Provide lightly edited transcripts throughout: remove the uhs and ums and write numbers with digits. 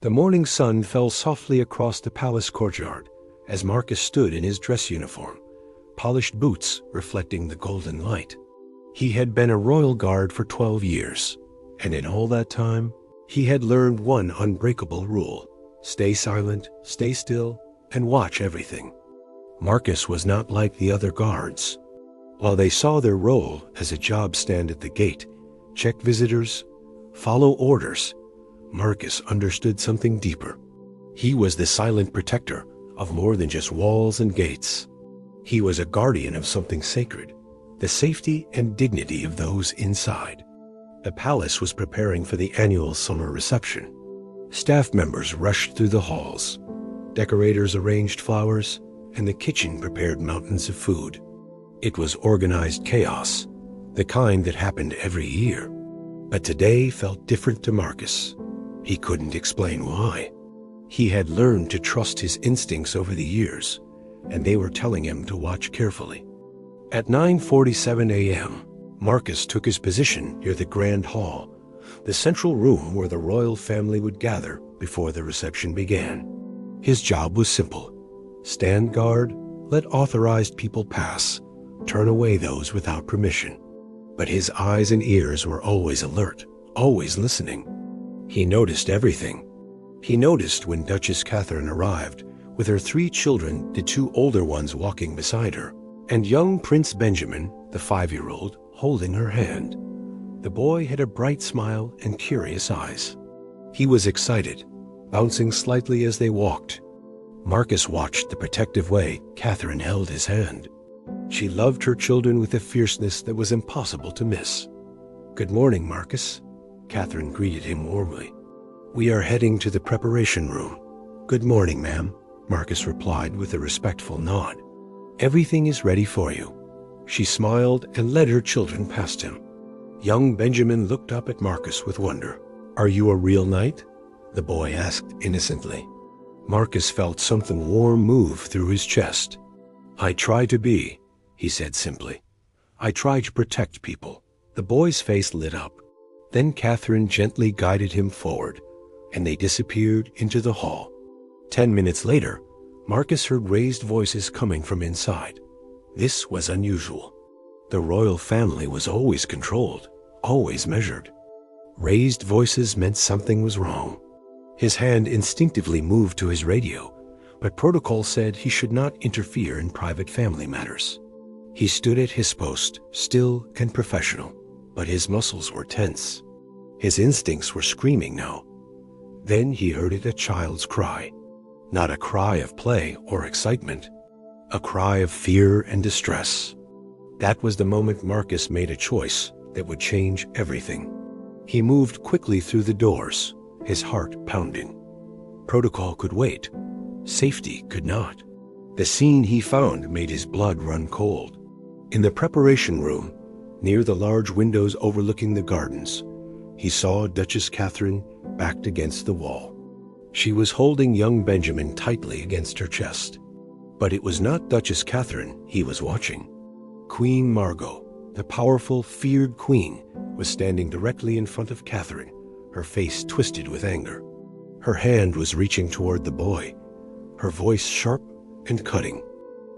The morning sun fell softly across the palace courtyard as Marcus stood in his dress uniform, polished boots reflecting the golden light. He had been a royal guard for 12 years, and in all that time, he had learned one unbreakable rule: stay silent, stay still, and watch everything. Marcus was not like the other guards. While they saw their role as a job stand at the gate, check visitors, follow orders, Marcus understood something deeper. He was the silent protector of more than just walls and gates. He was a guardian of something sacred, the safety and dignity of those inside. The palace was preparing for the annual summer reception. Staff members rushed through the halls. Decorators arranged flowers, and the kitchen prepared mountains of food. It was organized chaos, the kind that happened every year. But today felt different to Marcus. He couldn't explain why. He had learned to trust his instincts over the years, and they were telling him to watch carefully. At 9:47 a.m., Marcus took his position near the Grand Hall, the central room where the royal family would gather before the reception began. His job was simple: stand guard, let authorized people pass, turn away those without permission. But his eyes and ears were always alert, always listening. He noticed everything. He noticed when Duchess Catherine arrived, with her 3 children, the 2 older ones walking beside her, and young Prince Benjamin, the 5-year-old, holding her hand. The boy had a bright smile and curious eyes. He was excited, bouncing slightly as they walked. Marcus watched the protective way Catherine held his hand. She loved her children with a fierceness that was impossible to miss. "Good morning, Marcus," Catherine greeted him warmly. "We are heading to the preparation room." "Good morning, ma'am," Marcus replied with a respectful nod. "Everything is ready for you." She smiled and led her children past him. Young Benjamin looked up at Marcus with wonder. "Are you a real knight?" the boy asked innocently. Marcus felt something warm move through his chest. "I try to be," he said simply. "I try to protect people." The boy's face lit up. Then Catherine gently guided him forward, and they disappeared into the hall. 10 minutes later, Marcus heard raised voices coming from inside. This was unusual. The royal family was always controlled, always measured. Raised voices meant something was wrong. His hand instinctively moved to his radio, but protocol said he should not interfere in private family matters. He stood at his post, still and professional, but his muscles were tense. His instincts were screaming now. Then he heard a child's cry. Not a cry of play or excitement, a cry of fear and distress. That was the moment Marcus made a choice that would change everything. He moved quickly through the doors, his heart pounding. Protocol could wait. Safety could not. The scene he found made his blood run cold. In the preparation room, near the large windows overlooking the gardens, he saw Duchess Catherine backed against the wall. She was holding young Benjamin tightly against her chest. But it was not Duchess Catherine he was watching. Queen Margot, the powerful, feared queen, was standing directly in front of Catherine, her face twisted with anger. Her hand was reaching toward the boy, her voice sharp and cutting.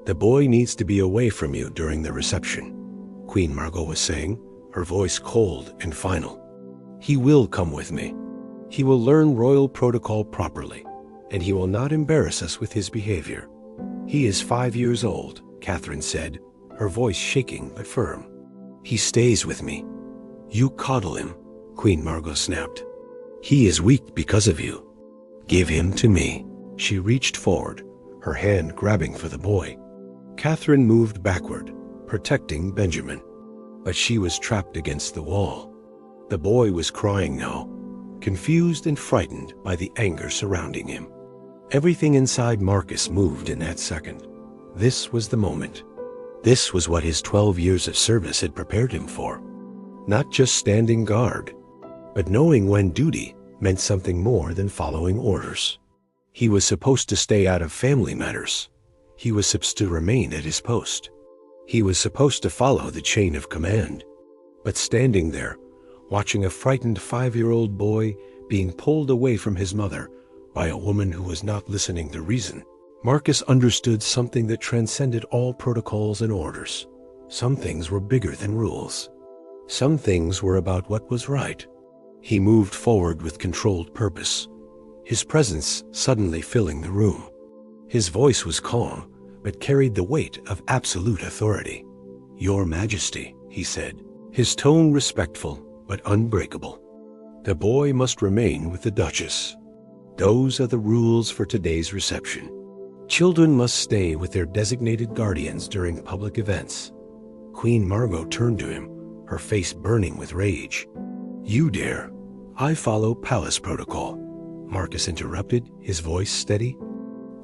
"The boy needs to be away from you during the reception," Queen Margot was saying, her voice cold and final. "He will come with me. He will learn royal protocol properly, and he will not embarrass us with his behavior. He is 5 years old," Catherine said, her voice shaking but firm. "He stays with me." "You coddle him," Queen Margot snapped. "He is weak because of you. Give him to me." She reached forward, her hand grabbing for the boy. Catherine moved backward, protecting Benjamin. But she was trapped against the wall. The boy was crying now, confused and frightened by the anger surrounding him. Everything inside Marcus moved in that second. This was the moment. This was what his 12 years of service had prepared him for. Not just standing guard, but knowing when duty meant something more than following orders. He was supposed to stay out of family matters. He was supposed to remain at his post. He was supposed to follow the chain of command. But standing there, watching a frightened 5-year-old boy being pulled away from his mother, by a woman who was not listening to reason. Marcus understood something that transcended all protocols and orders. Some things were bigger than rules. Some things were about what was right. He moved forward with controlled purpose, his presence suddenly filling the room. His voice was calm, but carried the weight of absolute authority. "Your Majesty," he said, his tone respectful but unbreakable. "The boy must remain with the Duchess. Those are the rules for today's reception. Children must stay with their designated guardians during public events." Queen Margot turned to him, her face burning with rage. "You dare? I follow palace protocol," Marcus interrupted, his voice steady.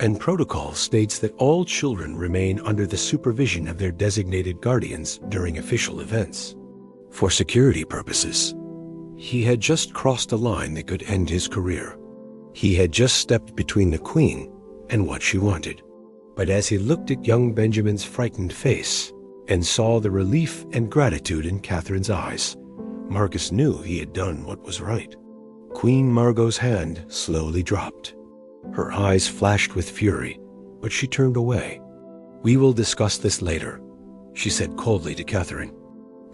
"And protocol states that all children remain under the supervision of their designated guardians during official events. For security purposes." He had just crossed a line that could end his career. He had just stepped between the Queen and what she wanted. But as he looked at young Benjamin's frightened face and saw the relief and gratitude in Catherine's eyes, Marcus knew he had done what was right. Queen Margot's hand slowly dropped. Her eyes flashed with fury, but she turned away. "We will discuss this later," she said coldly to Catherine.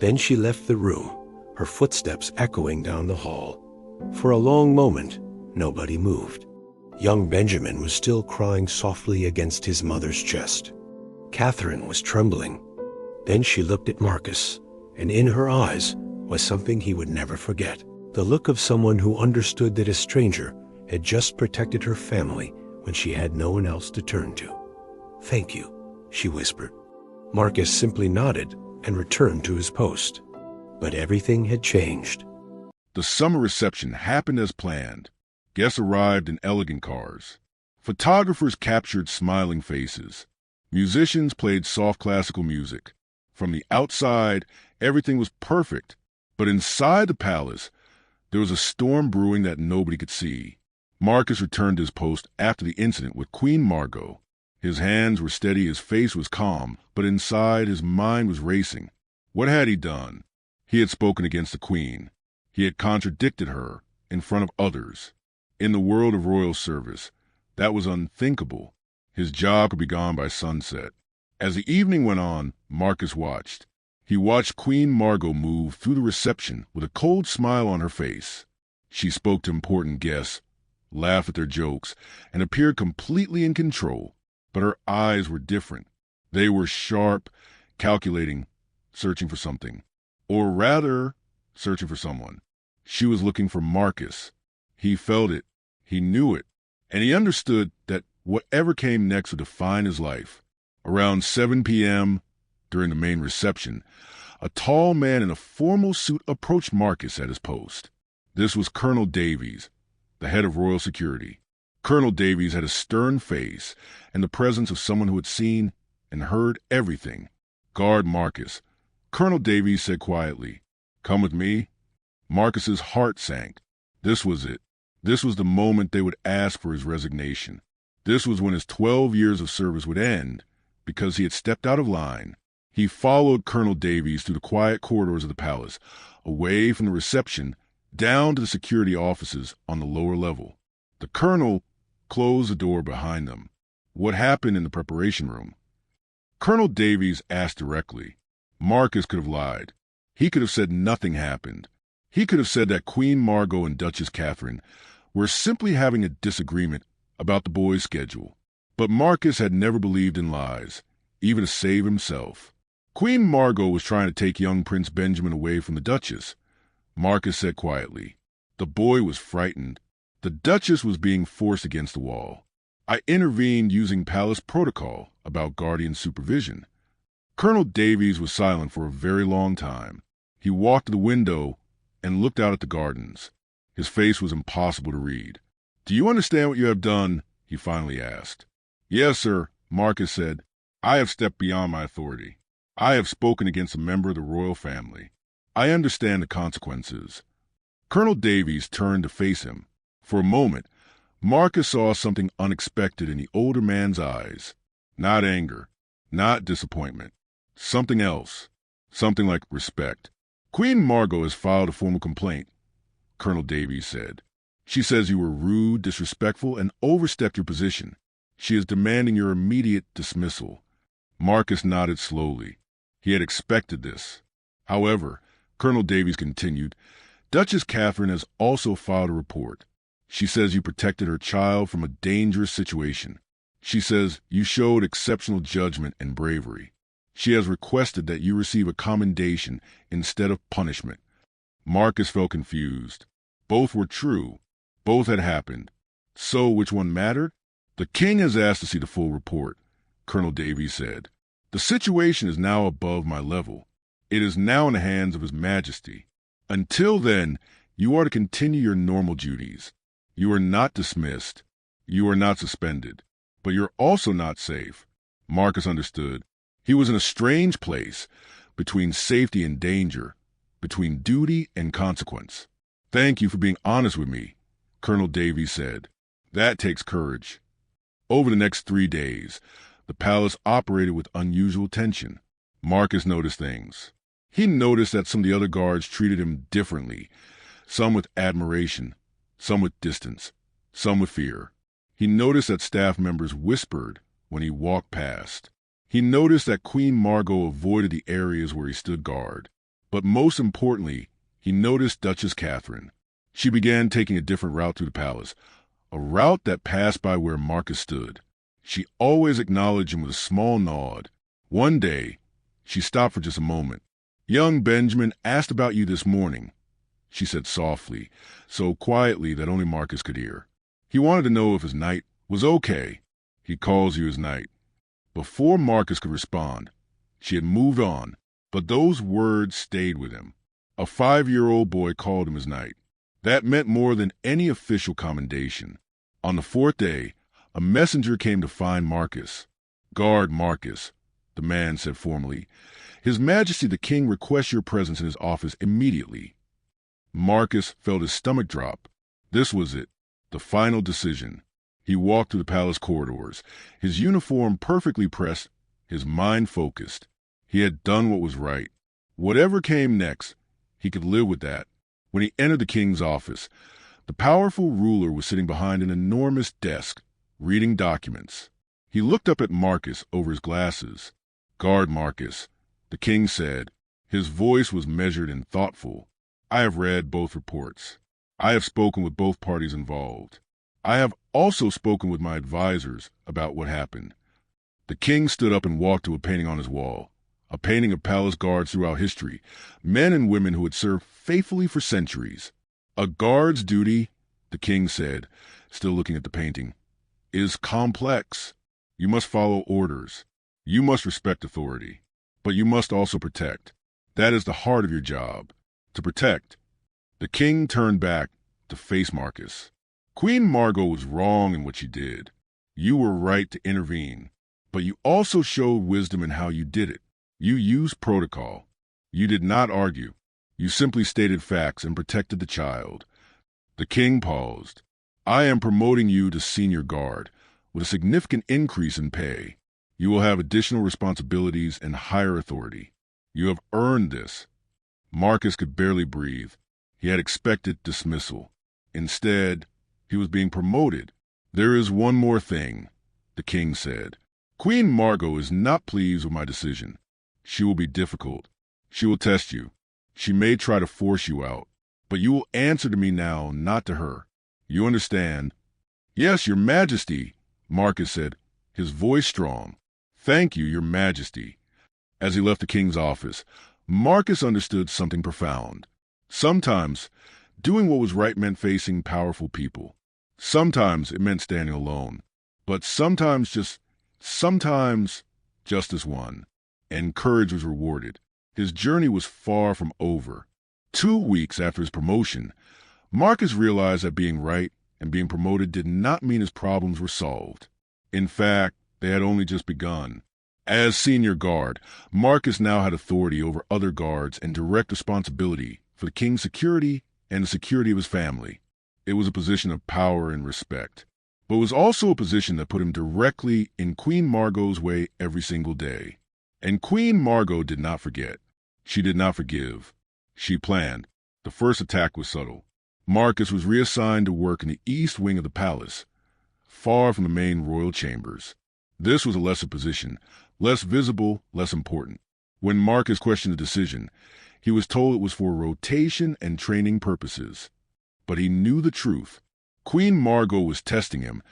Then she left the room, her footsteps echoing down the hall. For a long moment, nobody moved. Young Benjamin was still crying softly against his mother's chest. Catherine was trembling. Then she looked at Marcus, and in her eyes was something he would never forget. The look of someone who understood that a stranger had just protected her family when she had no one else to turn to. "Thank you," she whispered. Marcus simply nodded and returned to his post. But everything had changed. The summer reception happened as planned. Guests arrived in elegant cars. Photographers captured smiling faces. Musicians played soft classical music. From the outside, everything was perfect. But inside the palace, there was a storm brewing that nobody could see. Marcus returned to his post after the incident with Queen Margot. His hands were steady, his face was calm, but inside his mind was racing. What had he done? He had spoken against the Queen. He had contradicted her in front of others. In the world of royal service, that was unthinkable. His job could be gone by sunset. As the evening went on, Marcus watched. He watched Queen Margot move through the reception with a cold smile on her face. She spoke to important guests, laughed at their jokes, and appeared completely in control. But her eyes were different. They were sharp, calculating, searching for something. Or rather, searching for someone. She was looking for Marcus. He felt it. He knew it. And he understood that whatever came next would define his life. Around 7 p.m., during the main reception, a tall man in a formal suit approached Marcus at his post. This was Colonel Davies, the head of royal security. Colonel Davies had a stern face and the presence of someone who had seen and heard everything. "Guard Marcus," Colonel Davies said quietly. "Come with me." Marcus's heart sank. This was it. This was the moment they would ask for his resignation. This was when his 12 years of service would end because he had stepped out of line. He followed Colonel Davies through the quiet corridors of the palace, away from the reception, down to the security offices on the lower level. The colonel closed the door behind them. What happened in the preparation room? Colonel Davies asked directly. Marcus could have lied. He could have said nothing happened. He could have said that Queen Margot and Duchess Catherine were simply having a disagreement about the boy's schedule. But Marcus had never believed in lies, even to save himself. Queen Margot was trying to take young Prince Benjamin away from the Duchess. Marcus said quietly. The boy was frightened. The Duchess was being forced against the wall. I intervened using palace protocol about guardian supervision. Colonel Davies was silent for a very long time. He walked to the window and looked out at the gardens. His face was impossible to read. "Do you understand what you have done?" he finally asked. "Yes, sir," Marcus said. "I have stepped beyond my authority. I have spoken against a member of the royal family. I understand the consequences." Colonel Davies turned to face him. For a moment, Marcus saw something unexpected in the older man's eyes. Not anger, not disappointment. Something else. Something like respect. "Queen Margot has filed a formal complaint," Colonel Davies said. She says you were rude, disrespectful, and overstepped your position. She is demanding your immediate dismissal. Marcus nodded slowly. He had expected this. However, Colonel Davies continued, Duchess Catherine has also filed a report. She says you protected her child from a dangerous situation. She says you showed exceptional judgment and bravery. She has requested that you receive a commendation instead of punishment. Marcus felt confused. Both were true. Both had happened. So which one mattered? The king has asked to see the full report, Colonel Davies said. The situation is now above my level. It is now in the hands of His Majesty. Until then, you are to continue your normal duties. You are not dismissed. You are not suspended. But you're also not safe. Marcus understood. He was in a strange place, between safety and danger, between duty and consequence. Thank you for being honest with me, Colonel Davies said. That takes courage. Over the next 3 days, the palace operated with unusual tension. Marcus noticed things. He noticed that some of the other guards treated him differently, some with admiration, some with distance, some with fear. He noticed that staff members whispered when he walked past. He noticed that Queen Margot avoided the areas where he stood guard. But most importantly, he noticed Duchess Catherine. She began taking a different route through the palace, a route that passed by where Marcus stood. She always acknowledged him with a small nod. One day, she stopped for just a moment. Young Benjamin asked about you this morning, she said softly, so quietly that only Marcus could hear. He wanted to know if his knight was okay. He calls you his knight. Before Marcus could respond, she had moved on, but those words stayed with him. A 5-year-old boy called him his knight. That meant more than any official commendation. On the 4th day, a messenger came to find Marcus. Guard Marcus, the man said formally. His Majesty the King requests your presence in his office immediately. Marcus felt his stomach drop. This was it, the final decision. He walked through the palace corridors, his uniform perfectly pressed, his mind focused. He had done what was right. Whatever came next, he could live with that. When he entered the king's office, the powerful ruler was sitting behind an enormous desk, reading documents. He looked up at Marcus over his glasses. Guard Marcus, the king said. His voice was measured and thoughtful. I have read both reports. I have spoken with both parties involved. I have also spoken with my advisors about what happened. The king stood up and walked to a painting on his wall, a painting of palace guards throughout history, men and women who had served faithfully for centuries. A guard's duty, the king said, still looking at the painting, is complex. You must follow orders. You must respect authority. But you must also protect. That is the heart of your job, to protect. The king turned back to face Marcus. Queen Margot was wrong in what she did. You were right to intervene. But you also showed wisdom in how you did it. You used protocol. You did not argue. You simply stated facts and protected the child. The king paused. I am promoting you to senior guard, with a significant increase in pay. You will have additional responsibilities and higher authority. You have earned this. Marcus could barely breathe. He had expected dismissal. Instead, he was being promoted. There is one more thing, the king said. Queen Margot is not pleased with my decision. She will be difficult. She will test you. She may try to force you out. But you will answer to me now, not to her. You understand? Yes, Your Majesty, Marcus said, his voice strong. Thank you, Your Majesty. As he left the king's office, Marcus understood something profound. Sometimes, doing what was right meant facing powerful people. Sometimes it meant standing alone. But sometimes just justice won, and courage was rewarded. His journey was far from over. 2 weeks after his promotion, Marcus realized that being right and being promoted did not mean his problems were solved. In fact, they had only just begun. As senior guard, Marcus now had authority over other guards and direct responsibility for the king's security and the security of his family. It was a position of power and respect, but it was also a position that put him directly in Queen Margot's way every single day. And Queen Margot did not forget. She did not forgive. She planned. The first attack was subtle. Marcus was reassigned to work in the east wing of the palace, far from the main royal chambers. This was a lesser position, less visible, less important. When Marcus questioned the decision, he was told it was for rotation and training purposes. But he knew the truth. Queen Margot was testing him,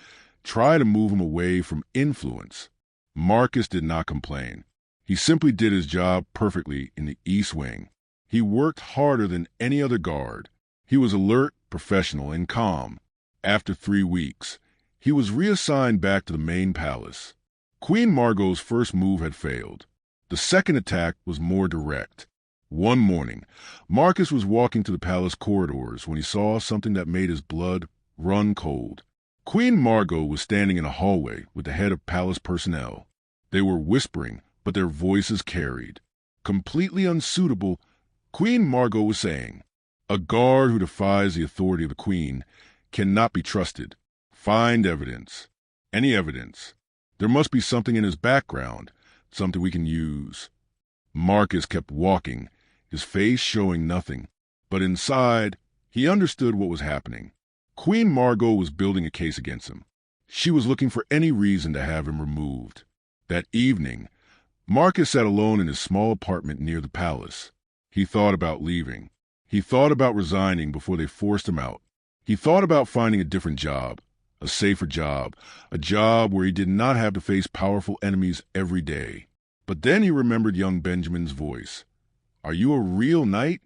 trying to move him away from influence. Marcus did not complain. He simply did his job perfectly in the East Wing. He worked harder than any other guard. He was alert, professional, and calm. After 3 weeks, he was reassigned back to the main palace. Queen Margot's first move had failed. The second attack was more direct. One morning, Marcus was walking through the palace corridors when he saw something that made his blood run cold. Queen Margot was standing in a hallway with the head of palace personnel. They were whispering, but their voices carried. Completely unsuitable, Queen Margot was saying, "A guard who defies the authority of the queen cannot be trusted. Find evidence. Any evidence. There must be something in his background, something we can use." Marcus kept walking, his face showing nothing, but inside, he understood what was happening. Queen Margot was building a case against him. She was looking for any reason to have him removed. That evening, Marcus sat alone in his small apartment near the palace. He thought about leaving. He thought about resigning before they forced him out. He thought about finding a different job, a safer job, a job where he did not have to face powerful enemies every day. But then he remembered young Benjamin's voice. "Are you a real knight?"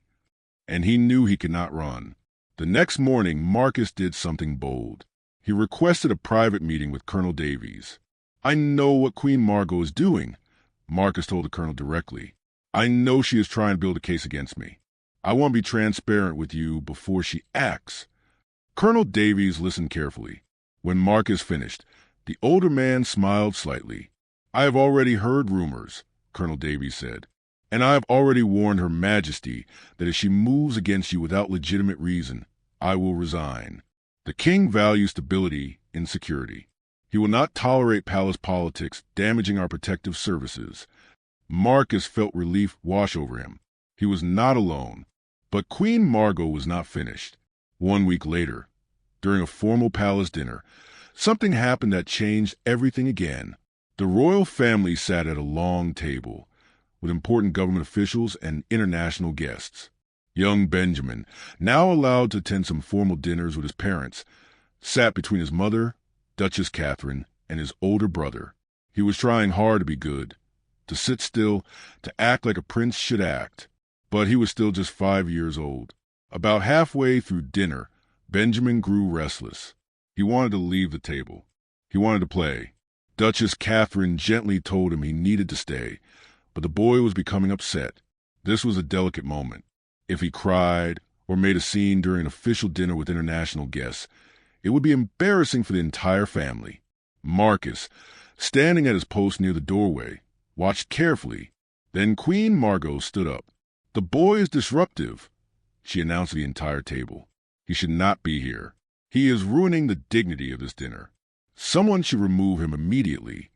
And he knew he could not run. The next morning, Marcus did something bold. He requested a private meeting with Colonel Davies. "I know what Queen Margot is doing," Marcus told the colonel directly. "I know she is trying to build a case against me. I want to be transparent with you before she acts." Colonel Davies listened carefully. When Marcus finished, the older man smiled slightly. "I have already heard rumors," Colonel Davies said, "and I have already warned Her Majesty that if she moves against you without legitimate reason, I will resign. The king values stability in security. He will not tolerate palace politics damaging our protective services." Marcus felt relief wash over him. He was not alone. But Queen Margot was not finished. 1 week later, during a formal palace dinner, something happened that changed everything again. The royal family sat at a long table, with important government officials and international guests. Young Benjamin, now allowed to attend some formal dinners with his parents, sat between his mother, Duchess Catherine, and his older brother. He was trying hard to be good, to sit still, to act like a prince should act. But he was still just 5 years old. About halfway through dinner, Benjamin grew restless. He wanted to leave the table. He wanted to play. Duchess Catherine gently told him he needed to stay, but the boy was becoming upset. This was a delicate moment. If he cried or made a scene during an official dinner with international guests, it would be embarrassing for the entire family. Marcus, standing at his post near the doorway, watched carefully. Then Queen Margot stood up. "The boy is disruptive," she announced to the entire table. "He should not be here. He is ruining the dignity of this dinner. Someone should remove him immediately."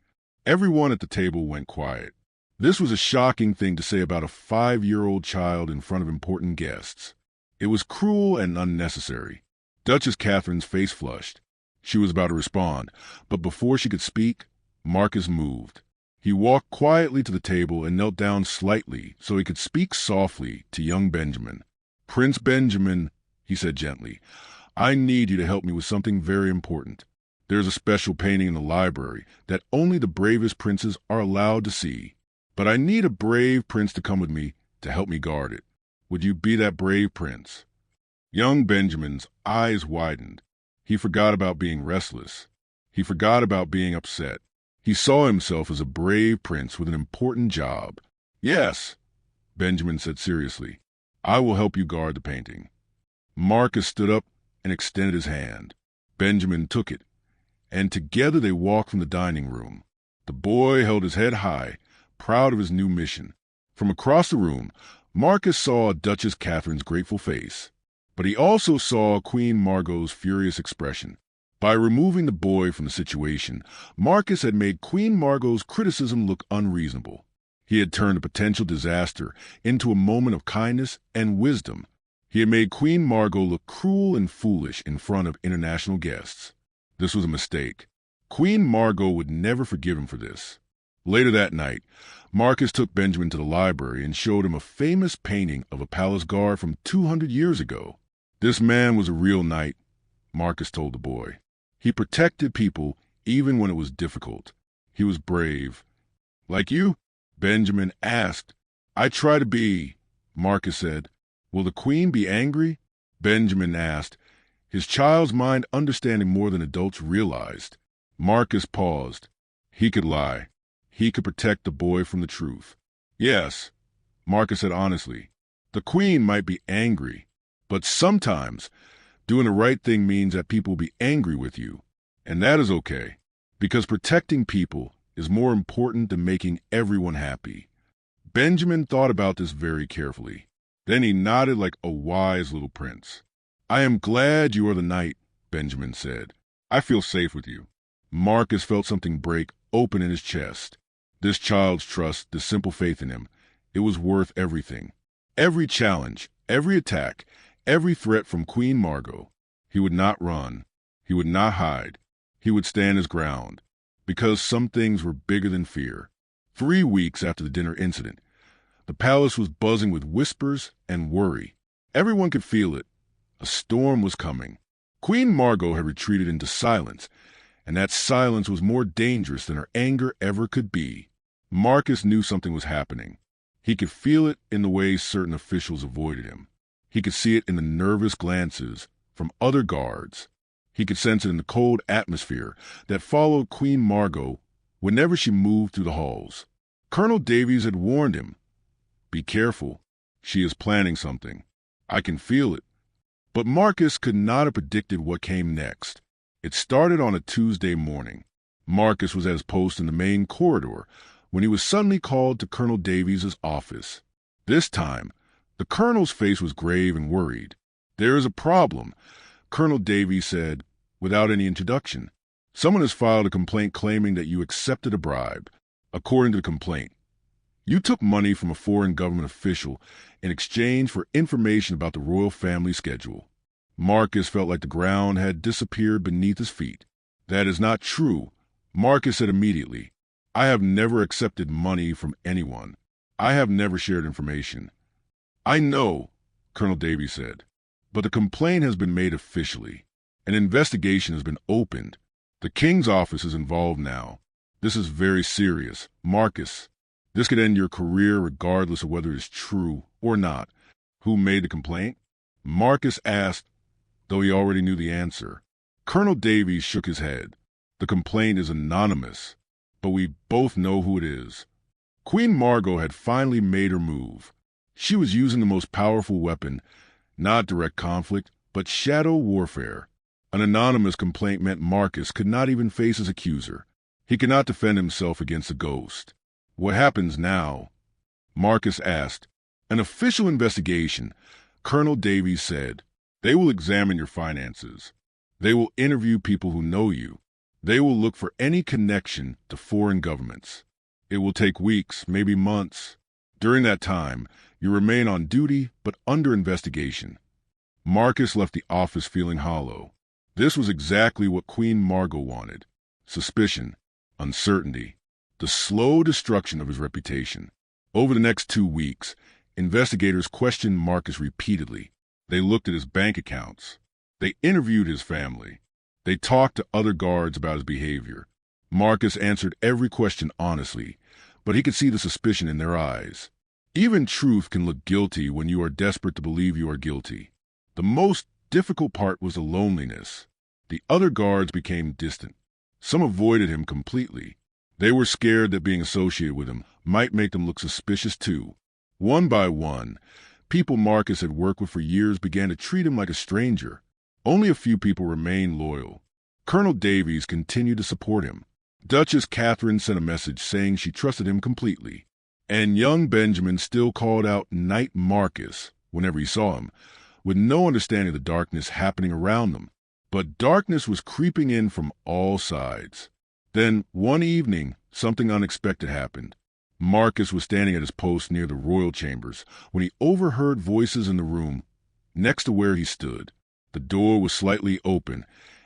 Everyone at the table went quiet. This was a shocking thing to say about a 5-year-old child in front of important guests. It was cruel and unnecessary. Duchess Catherine's face flushed. She was about to respond, but before she could speak, Marcus moved. He walked quietly to the table and knelt down slightly so he could speak softly to young Benjamin. "Prince Benjamin," he said gently, "I need you to help me with something very important. There's a special painting in the library that only the bravest princes are allowed to see. But I need a brave prince to come with me to help me guard it. Would you be that brave prince?" Young Benjamin's eyes widened. He forgot about being restless. He forgot about being upset. He saw himself as a brave prince with an important job. "Yes," Benjamin said seriously. "I will help you guard the painting." Marcus stood up and extended his hand. Benjamin took it, and together they walked from the dining room. The boy held his head high, proud of his new mission. From across the room, Marcus saw Duchess Catherine's grateful face, but he also saw Queen Margot's furious expression. By removing the boy from the situation, Marcus had made Queen Margot's criticism look unreasonable. He had turned a potential disaster into a moment of kindness and wisdom. He had made Queen Margot look cruel and foolish in front of international guests. This was a mistake. Queen Margot would never forgive him for this. Later that night, Marcus took Benjamin to the library and showed him a famous painting of a palace guard from 200 years ago. This man was a real knight, Marcus told the boy. He protected people even when it was difficult. He was brave. Like you? Benjamin asked. I try to be, Marcus said. Will the queen be angry? Benjamin asked, his child's mind understanding more than adults realized. Marcus paused. He could lie. He could protect the boy from the truth. Yes, Marcus said honestly. The queen might be angry, but sometimes doing the right thing means that people will be angry with you. And that is okay, because protecting people is more important than making everyone happy. Benjamin thought about this very carefully. Then he nodded like a wise little prince. I am glad you are the knight, Benjamin said. I feel safe with you. Marcus felt something break open in his chest. This child's trust, this simple faith in him, it was worth everything. Every challenge, every attack, every threat from Queen Margot. He would not run. He would not hide. He would stand his ground, because some things were bigger than fear. 3 weeks after the dinner incident, the palace was buzzing with whispers and worry. Everyone could feel it. A storm was coming. Queen Margot had retreated into silence, and that silence was more dangerous than her anger ever could be. Marcus knew something was happening. He could feel it in the way certain officials avoided him. He could see it in the nervous glances from other guards. He could sense it in the cold atmosphere that followed Queen Margot whenever she moved through the halls. Colonel Davies had warned him, be careful. She is planning something. I can feel it. But Marcus could not have predicted what came next. It started on a Tuesday morning. Marcus was at his post in the main corridor when he was suddenly called to Colonel Davies' office. This time, the colonel's face was grave and worried. There is a problem, Colonel Davies said, without any introduction. Someone has filed a complaint claiming that you accepted a bribe. According to the complaint, you took money from a foreign government official in exchange for information about the royal family schedule. Marcus felt like the ground had disappeared beneath his feet. That is not true, Marcus said immediately. I have never accepted money from anyone. I have never shared information. I know, Colonel Davies said, but the complaint has been made officially. An investigation has been opened. The king's office is involved now. This is very serious, Marcus. This could end your career regardless of whether it's true or not. Who made the complaint? Marcus asked, though he already knew the answer. Colonel Davies shook his head. The complaint is anonymous, but we both know who it is. Queen Margot had finally made her move. She was using the most powerful weapon, not direct conflict, but shadow warfare. An anonymous complaint meant Marcus could not even face his accuser. He could not defend himself against a ghost. What happens now? Marcus asked. An official investigation, Colonel Davies said. They will examine your finances. They will interview people who know you. They will look for any connection to foreign governments. It will take weeks, maybe months. During that time, you remain on duty but under investigation. Marcus left the office feeling hollow. This was exactly what Queen Margot wanted. Suspicion, uncertainty, the slow destruction of his reputation. Over the next 2 weeks, investigators questioned Marcus repeatedly. They looked at his bank accounts. They interviewed his family. They talked to other guards about his behavior. Marcus answered every question honestly, but he could see the suspicion in their eyes. Even truth can look guilty when you are desperate to believe you are guilty. The most difficult part was the loneliness. The other guards became distant. Some avoided him completely. They were scared that being associated with him might make them look suspicious too. One by one, people Marcus had worked with for years began to treat him like a stranger. Only a few people remained loyal. Colonel Davies continued to support him. Duchess Catherine sent a message saying she trusted him completely. And young Benjamin still called out Knight Marcus whenever he saw him, with no understanding of the darkness happening around them. But darkness was creeping in from all sides. Then, one evening, something unexpected happened. Marcus was standing at his post near the royal chambers when he overheard voices in the room. Next to where he stood, the door was slightly open,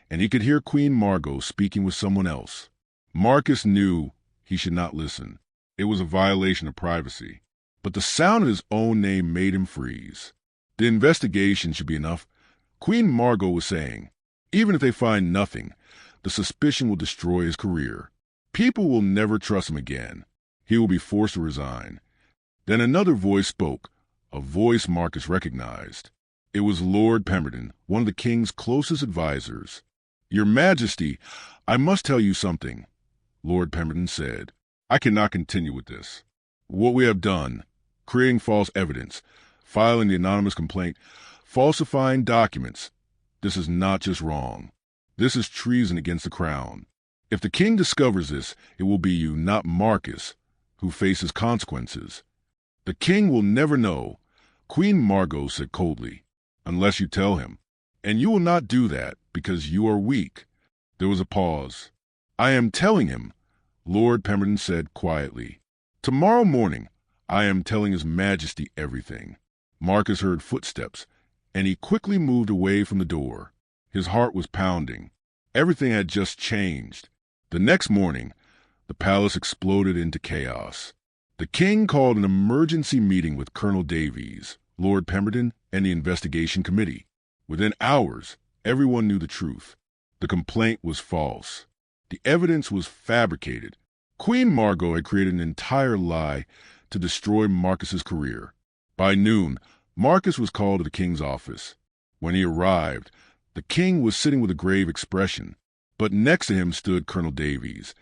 and he could hear Queen Margot speaking with someone else. Marcus knew he should not listen. It was a violation of privacy. But the sound of his own name made him freeze. The investigation should be enough. Queen Margot was saying, even if they find nothing, the suspicion will destroy his career. People will never trust him again. He will be forced to resign. Then another voice spoke, a voice Marcus recognized. It was Lord Pemberton, one of the king's closest advisors. "Your Majesty, I must tell you something," Lord Pemberton said. "I cannot continue with this. What we have done, creating false evidence, filing the anonymous complaint, falsifying documents, this is not just wrong. This is treason against the crown. If the king discovers this, it will be you, not Marcus, who faces consequences. The king will never know," Queen Margot said coldly, "unless you tell him. And you will not do that because you are weak." There was a pause. "I am telling him," Lord Pemberton said quietly. "Tomorrow morning, I am telling His Majesty everything." Marcus heard footsteps, and he quickly moved away from the door. His heart was pounding. Everything had just changed. The next morning, the palace exploded into chaos. The king called an emergency meeting with Colonel Davies, Lord Pemberton, and the investigation committee. Within hours, everyone knew the truth. The complaint was false. The evidence was fabricated. Queen Margot had created an entire lie to destroy Marcus's career. By noon, Marcus was called to the king's office. When he arrived, the king was sitting with a grave expression, but next to him stood Colonel Davies,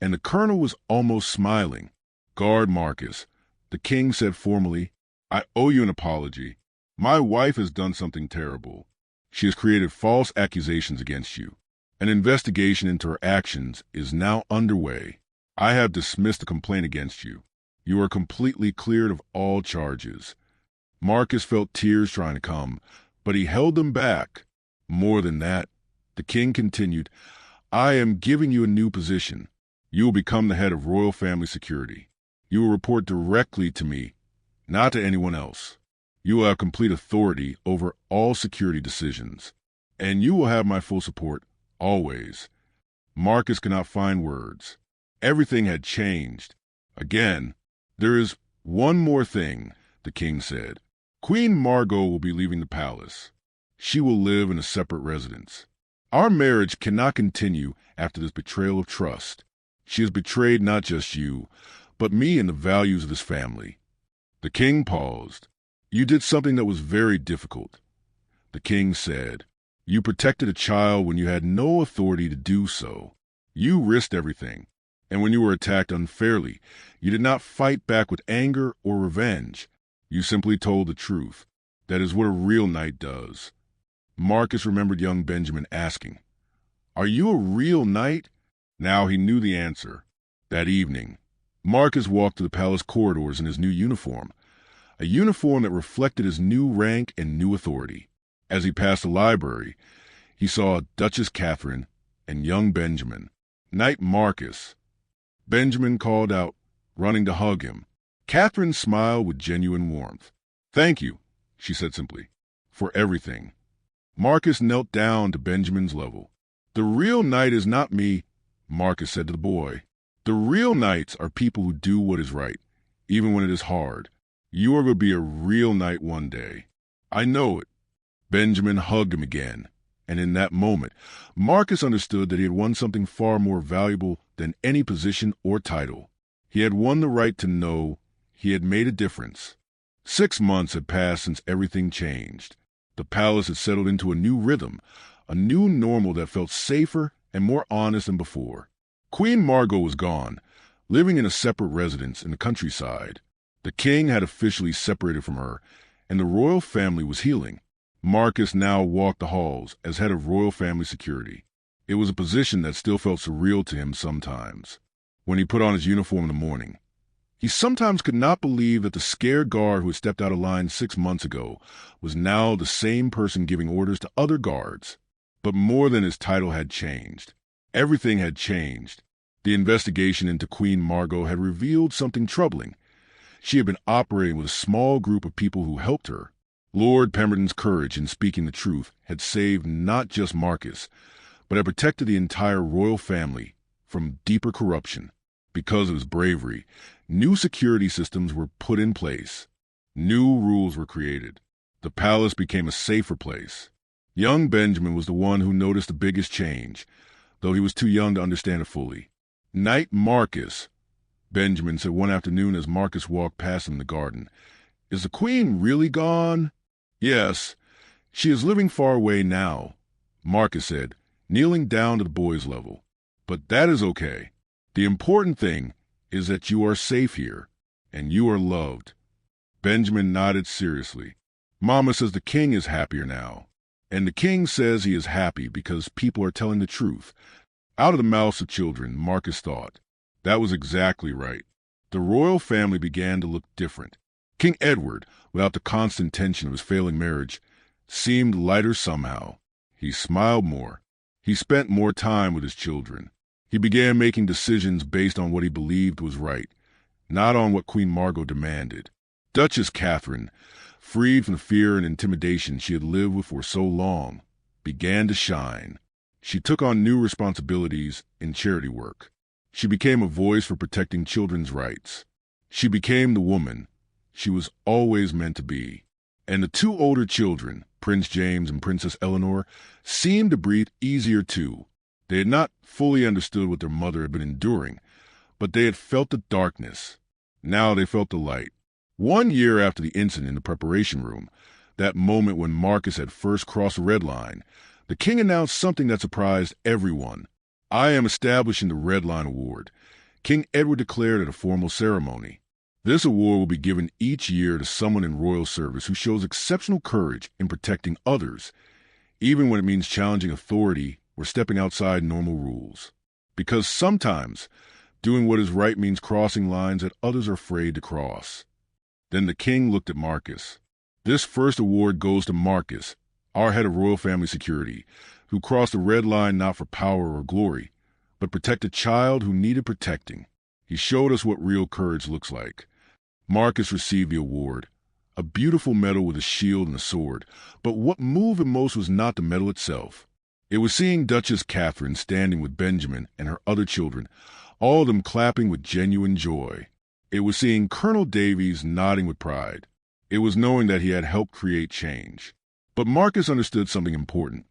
and the colonel was almost smiling. "Guard Marcus," the king said formally. "I owe you an apology. My wife has done something terrible. She has created false accusations against you. An investigation into her actions is now underway. I have dismissed the complaint against you. You are completely cleared of all charges." Marcus felt tears trying to come, but he held them back. "More than that," the king continued, "I am giving you a new position. You will become the head of royal family security. You will report directly to me, not to anyone else. You will have complete authority over all security decisions, and you will have my full support, always." Marcus could not find words. Everything had changed. Again. "There is one more thing," the king said. "Queen Margot will be leaving the palace. She will live in a separate residence. Our marriage cannot continue after this betrayal of trust. She has betrayed not just you, but me and the values of this family." The king paused. "You did something that was very difficult," the king said. "You protected a child when you had no authority to do so. You risked everything. And when you were attacked unfairly, you did not fight back with anger or revenge. You simply told the truth. That is what a real knight does." Marcus remembered young Benjamin asking, "Are you a real knight?" Now he knew the answer. That evening, Marcus walked through the palace corridors in his new uniform, a uniform that reflected his new rank and new authority. As he passed the library, he saw Duchess Catherine and young Benjamin. "Knight Marcus." Benjamin called out, running to hug him. Catherine smiled with genuine warmth. "Thank you," she said simply, "for everything." Marcus knelt down to Benjamin's level. "The real knight is not me," Marcus said to the boy. "The real knights are people who do what is right, even when it is hard. You are going to be a real knight one day. I know it." Benjamin hugged him again, and in that moment, Marcus understood that he had won something far more valuable than any position or title. He had won the right to know he had made a difference. 6 months had passed since everything changed. The palace had settled into a new rhythm, a new normal that felt safer and more honest than before. Queen Margot was gone, living in a separate residence in the countryside. The king had officially separated from her, and the royal family was healing. Marcus now walked the halls as head of royal family security. It was a position that still felt surreal to him sometimes. When he put on his uniform in the morning, he sometimes could not believe that the scared guard who had stepped out of line 6 months ago was now the same person giving orders to other guards. But more than his title had changed. Everything had changed. The investigation into Queen Margot had revealed something troubling. She had been operating with a small group of people who helped her. Lord Pemberton's courage in speaking the truth had saved not just Marcus, but had protected the entire royal family from deeper corruption. Because of his bravery, new security systems were put in place. New rules were created. The palace became a safer place. Young Benjamin was the one who noticed the biggest change, though he was too young to understand it fully. "Knight Marcus," Benjamin said one afternoon as Marcus walked past him in the garden, "is the queen really gone?" "Yes, she is living far away now," Marcus said, kneeling down to the boy's level. "But that is okay. The important thing is that you are safe here, and you are loved." Benjamin nodded seriously. "Mama says the king is happier now. And the king says he is happy because people are telling the truth." Out of the mouths of children, Marcus thought. That was exactly right. The royal family began to look different. King Edward, without the constant tension of his failing marriage, seemed lighter somehow. He smiled more. He spent more time with his children. He began making decisions based on what he believed was right, not on what Queen Margot demanded. Duchess Catherine, freed from the fear and intimidation she had lived with for so long, began to shine. She took on new responsibilities in charity work. She became a voice for protecting children's rights. She became the woman she was always meant to be. And the two older children, Prince James and Princess Eleanor, seemed to breathe easier too. They had not fully understood what their mother had been enduring, but they had felt the darkness. Now they felt the light. 1 year after the incident in the preparation room, that moment when Marcus had first crossed the red line, the king announced something that surprised everyone. "I am establishing the Red Line Award," King Edward declared at a formal ceremony. "This award will be given each year to someone in royal service who shows exceptional courage in protecting others, even when it means challenging authority or stepping outside normal rules. Because sometimes doing what is right means crossing lines that others are afraid to cross." Then the king looked at Marcus. "This first award goes to Marcus, our head of royal family security, who crossed the red line not for power or glory, but protect a child who needed protecting. He showed us what real courage looks like." Marcus received the award, a beautiful medal with a shield and a sword, but what moved him most was not the medal itself. It was seeing Duchess Catherine standing with Benjamin and her other children, all of them clapping with genuine joy. It was seeing Colonel Davies nodding with pride. It was knowing that he had helped create change. But Marcus understood something important.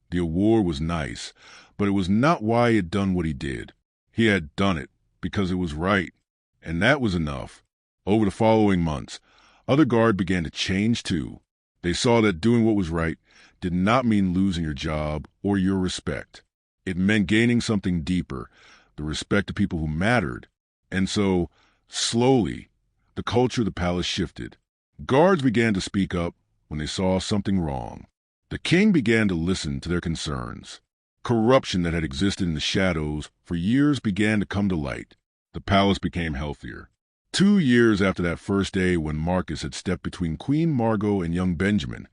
The award was nice, but it was not why he had done what he did. He had done it because it was right, and that was enough. Over the following months, other guards began to change too. They saw that doing what was right did not mean losing your job or your respect. It meant gaining something deeper, the respect of people who mattered. And so, slowly, the culture of the palace shifted. Guards began to speak up when they saw something wrong. The king began to listen to their concerns. Corruption that had existed in the shadows for years began to come to light. The palace became healthier. 2 years after that first day when Marcus had stepped between Queen Margot and young Benjamin,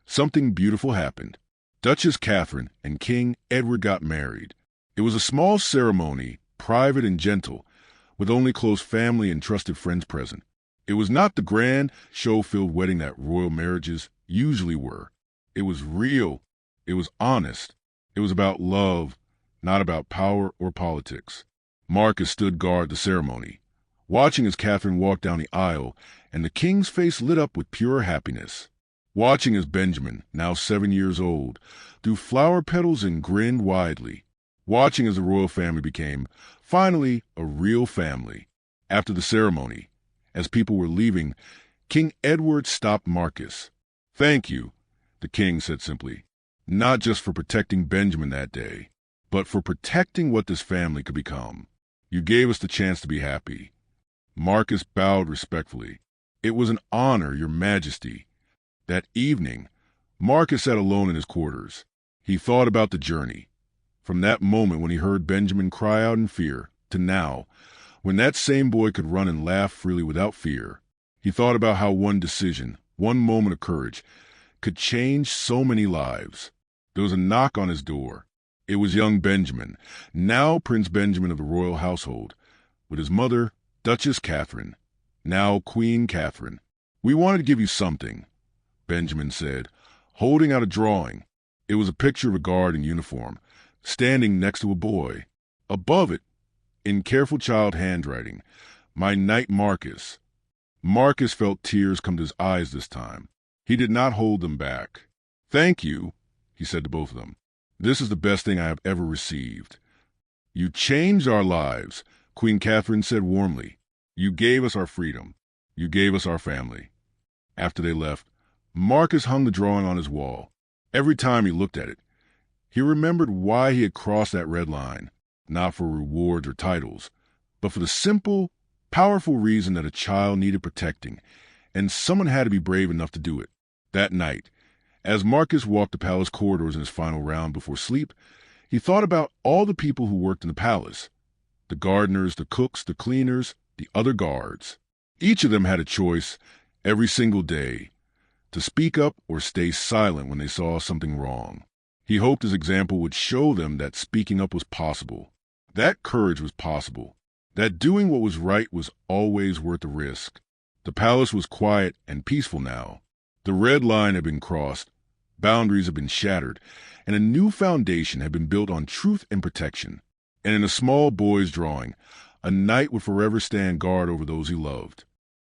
something beautiful happened. Duchess Catherine and King Edward got married. It was a small ceremony, private and gentle, with only close family and trusted friends present. It was not the grand, show-filled wedding that royal marriages usually were. It was real. It was honest. It was about love, not about power or politics. Marcus stood guard at the ceremony, watching as Catherine walked down the aisle, and the king's face lit up with pure happiness. Watching as Benjamin, now 7 years old, threw flower petals and grinned widely. Watching as the royal family became, finally, a real family. After the ceremony, as people were leaving, King Edward stopped Marcus. "Thank you," the king said simply, "not just for protecting Benjamin that day, but for protecting what this family could become. You gave us the chance to be happy." Marcus bowed respectfully. "It was an honor, Your Majesty." That evening, Marcus sat alone in his quarters. He thought about the journey, from that moment when he heard Benjamin cry out in fear, to now, when that same boy could run and laugh freely without fear. He thought about how one decision, one moment of courage, could change so many lives. There was a knock on his door. It was young Benjamin, now Prince Benjamin of the royal household, with his mother, Duchess Catherine, now Queen Catherine. "We wanted to give you something." Benjamin said, holding out a drawing. It was a picture of a guard in uniform, standing next to a boy. Above it, in careful child handwriting, "My knight Marcus." Marcus felt tears come to his eyes this time. He did not hold them back. "Thank you," he said to both of them. "This is the best thing I have ever received." "You changed our lives," Queen Catherine said warmly. "You gave us our freedom. You gave us our family." After they left, Marcus hung the drawing on his wall. Every time he looked at it, he remembered why he had crossed that red line, not for rewards or titles, but for the simple, powerful reason that a child needed protecting, and someone had to be brave enough to do it. That night, as Marcus walked the palace corridors in his final round before sleep, he thought about all the people who worked in the palace: the gardeners, the cooks, the cleaners, the other guards. Each of them had a choice every single day to speak up or stay silent when they saw something wrong. He hoped his example would show them that speaking up was possible, that courage was possible, that doing what was right was always worth the risk. The palace was quiet and peaceful now. The red line had been crossed, boundaries had been shattered, and a new foundation had been built on truth and protection. And in a small boy's drawing, a knight would forever stand guard over those he loved.